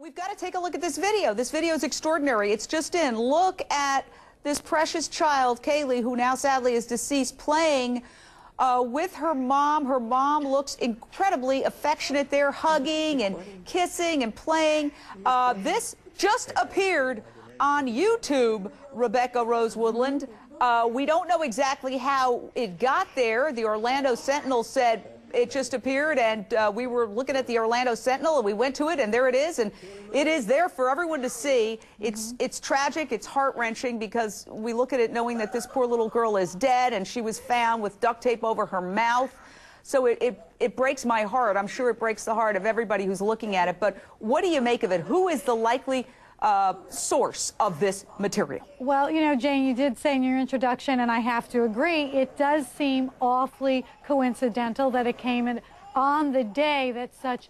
We've got to take a look at this video. This video is extraordinary. It's just in. Look at this precious child, Kaylee, who now sadly is deceased, playing with her mom. Her mom looks incredibly affectionate there, hugging and kissing and playing. This just appeared on YouTube, Rebecca Rose Woodland. We don't know exactly how it got there. The Orlando Sentinel said it just appeared, and we were looking at the Orlando Sentinel, and we went to it, and there it is, and it is there for everyone to see. It's tragic, it's heart-wrenching, because we look at it knowing that this poor little girl is dead, and she was found with duct tape over her mouth. So it breaks my heart. I'm sure it breaks the heart of everybody who's looking at it. But what do you make of it? Who is the likely source of this material? Well, you know, Jane, you did say in your introduction, and I have to agree, it does seem awfully coincidental that it came in on the day that such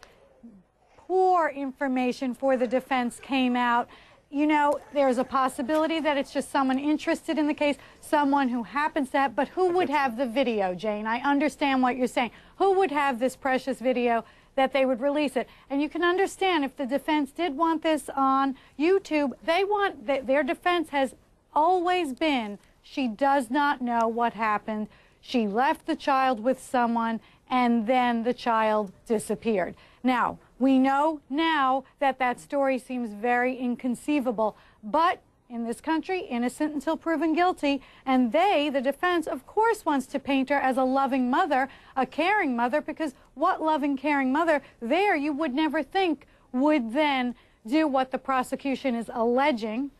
poor information for the defense came out. You know, there's a possibility that it's just someone interested in the case, someone who happens to have, but who would have the video, Jane? I understand what you're saying. Who would have this precious video that they would release it? And you can understand if the defense did want this on YouTube, their defense has always been, she does not know what happened. She left the child with someone, and then the child disappeared. Now, we know now that that story seems very inconceivable, but in this country, innocent until proven guilty, and the defense, of course, wants to paint her as a loving mother, a caring mother, because what loving, caring mother there you would never think would then do what the prosecution is alleging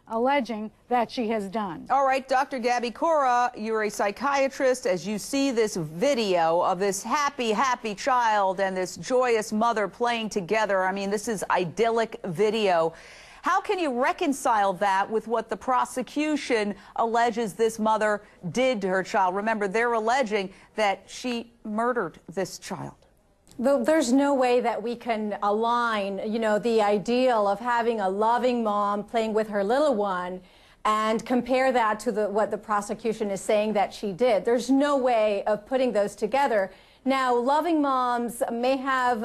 that she has done. All right, Dr. Gaby Cora, you're a psychiatrist. As you see this video of this happy, happy child and this joyous mother playing together, I mean, this is idyllic video. How can you reconcile that with what the prosecution alleges this mother did to her child? Remember, they're alleging that she murdered this child. There's no way that we can align, you know, the ideal of having a loving mom playing with her little one and compare that to what the prosecution is saying that she did. There's no way of putting those together. Now, loving moms may have,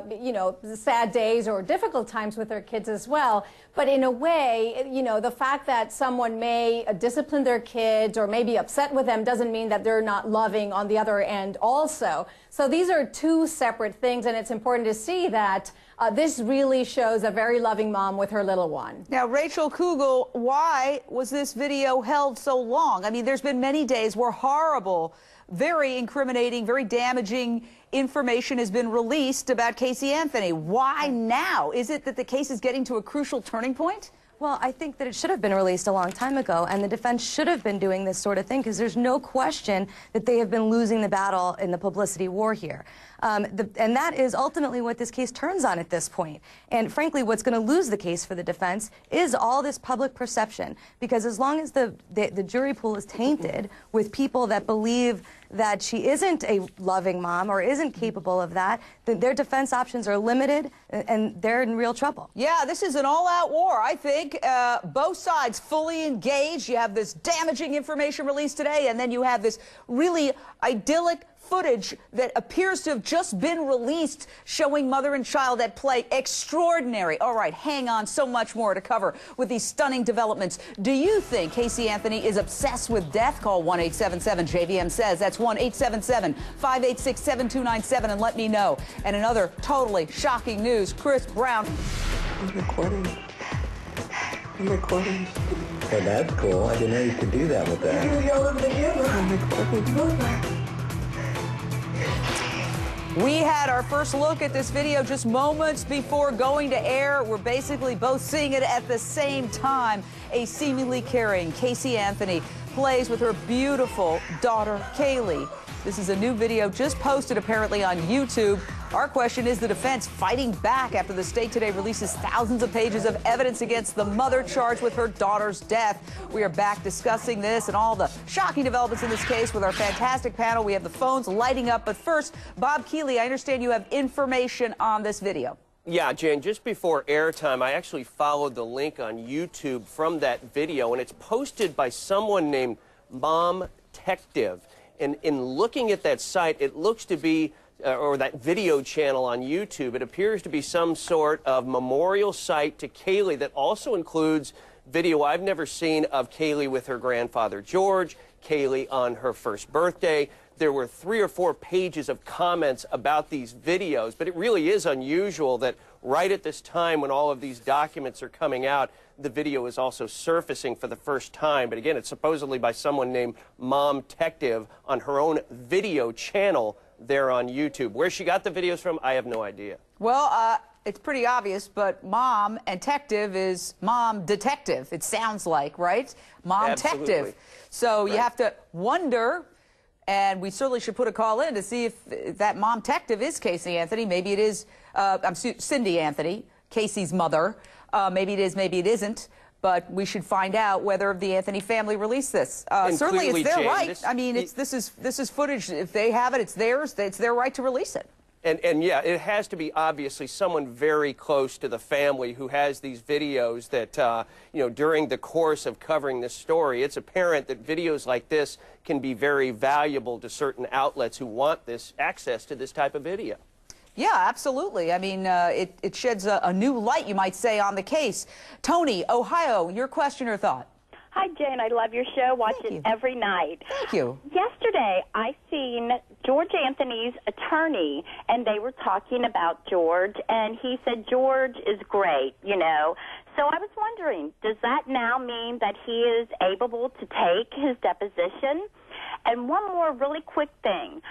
you know, sad days or difficult times with their kids as well. But in a way, you know, the fact that someone may discipline their kids or may be upset with them doesn't mean that they're not loving on the other end also. So these are two separate things, and it's important to see that this really shows a very loving mom with her little one. Now, Rachel Kugel, why was this video held so long? I mean, there's been many days where horrible, very incriminating, very damaging information has been released about Casey Anthony. Why now? Is it that the case is getting to a crucial turning point? Well, I think that it should have been released a long time ago, and the defense should have been doing this sort of thing, because there's no question that they have been losing the battle in the publicity war here. And that is ultimately what this case turns on at this point. And frankly, what's going to lose the case for the defense is all this public perception, because as long as the jury pool is tainted with people that believe that she isn't a loving mom or isn't capable of that, then their defense options are limited, and they're in real trouble. Yeah, this is an all-out war, I think. Both sides fully engaged. You have this damaging information released today, and then you have this really idyllic footage that appears to have just been released showing mother and child at play. Extraordinary. All right, hang on, so much more to cover with these stunning developments. Do you think Casey Anthony is obsessed with death? Call 1-877-JVM says. That's 1-877-586-7297 and let me know. And another totally shocking news, Chris Brown. I'm recording. I'm recording. Oh, that's cool. I didn't know you could do that with that. I'm recording. We had our first look at this video just moments before going to air. We're basically both seeing it at the same time. A seemingly caring Casey Anthony plays with her beautiful daughter, Kaylee. This is a new video just posted apparently on YouTube. Our question is the defense fighting back after the state today releases thousands of pages of evidence against the mother charged with her daughter's death. We are back discussing this and all the shocking developments in this case with our fantastic panel. We have the phones lighting up. But first, Bob Keeley, I understand you have information on this video. Yeah, Jan, just before airtime, I actually followed the link on YouTube from that video, and it's posted by someone named Mom Tective. And in looking at that site, it looks to be or that video channel on YouTube. It appears to be some sort of memorial site to Kaylee that also includes video I've never seen of Kaylee with her grandfather George, Kaylee on her first birthday. There were 3 or 4 pages of comments about these videos, but it really is unusual that right at this time when all of these documents are coming out, the video is also surfacing for the first time. But again, it's supposedly by someone named Mom Tective on her own video channel there on YouTube. Where she got the videos from, I have no idea. Well, it's pretty obvious, but Mom and Tective is Mom Detective, it sounds like, right? Mom Tective. So you have to wonder, and we certainly should put a call in to see if that Mom Tective is Casey Anthony. Maybe it is Cindy Anthony, Casey's mother. Maybe it is, maybe it isn't. But we should find out whether the Anthony family released this. Certainly, it's their right. I mean, this is footage. If they have it, it's theirs. It's their right to release it. And yeah, it has to be obviously someone very close to the family who has these videos that, you know, during the course of covering this story, it's apparent that videos like this can be very valuable to certain outlets who want this access to this type of video. Yeah, absolutely. I mean, it sheds a new light, you might say, on the case. Tony, Ohio, your question or thought? Hi, Jane. I love your show. Watch it every night. Thank you. Yesterday, I seen George Anthony's attorney, and they were talking about George, and he said George is great, you know. So I was wondering, does that now mean that he is able to take his deposition? And one more really quick thing.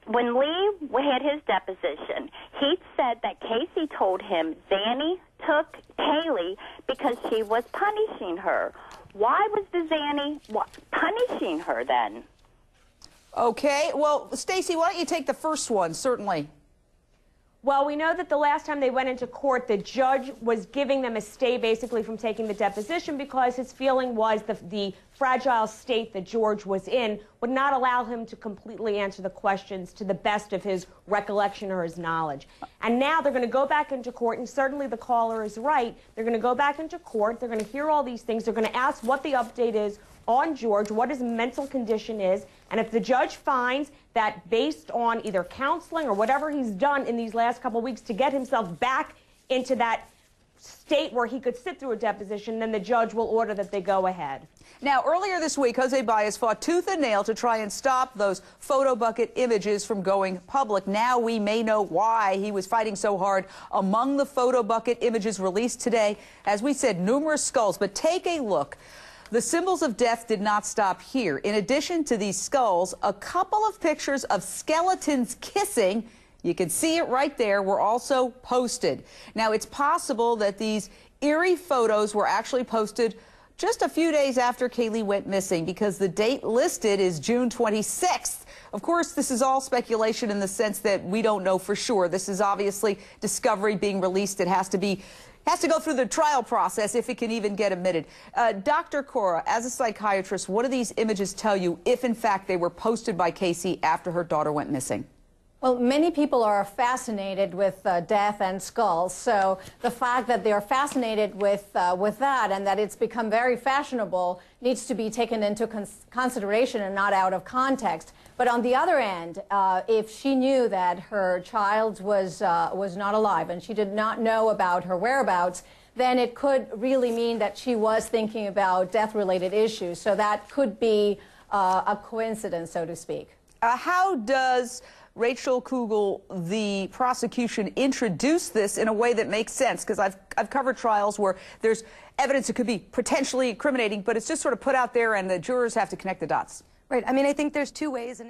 When Lee had his deposition, he said that Casey told him Zanny took Kaylee because she was punishing her. Why was the Zanny punishing her then? Okay. Well, Stacy, why don't you take the first one, certainly. Well, we know that the last time they went into court, the judge was giving them a stay basically from taking the deposition because his feeling was the fragile state that George was in would not allow him to completely answer the questions to the best of his recollection or his knowledge. And now they're going to go back into court, and certainly the caller is right. They're going to go back into court. They're going to hear all these things. They're going to ask what the update is on George, what his mental condition is, and if the judge finds that based on either counseling or whatever he's done in these last couple of weeks to get himself back into that state where he could sit through a deposition, then the judge will order that they go ahead. Now, earlier this week, Jose Baez fought tooth and nail to try and stop those photo bucket images from going public. Now we may know why he was fighting so hard. Among the photo bucket images released today, as we said, numerous skulls. But take a look. The symbols of death did not stop here. In addition to these skulls, a couple of pictures of skeletons kissing, you can see it right there, were also posted. Now, it's possible that these eerie photos were actually posted just a few days after Kaylee went missing, because the date listed is June 26th. Of course, this is all speculation in the sense that we don't know for sure. This is obviously discovery being released. It has to go through the trial process if it can even get admitted. Dr. Cora, as a psychiatrist, what do these images tell you if, in fact, they were posted by Casey after her daughter went missing? Well, many people are fascinated with death and skulls, so the fact that they are fascinated with that and that it's become very fashionable needs to be taken into consideration and not out of context. But on the other end, if she knew that her child was not alive and she did not know about her whereabouts, then it could really mean that she was thinking about death-related issues. So that could be a coincidence, so to speak. How does Rachel Kugel, the prosecution, introduce this in a way that makes sense? Because I've covered trials where there's evidence that could be potentially incriminating, but it's just sort of put out there and the jurors have to connect the dots. Right. I mean, I think there's two ways.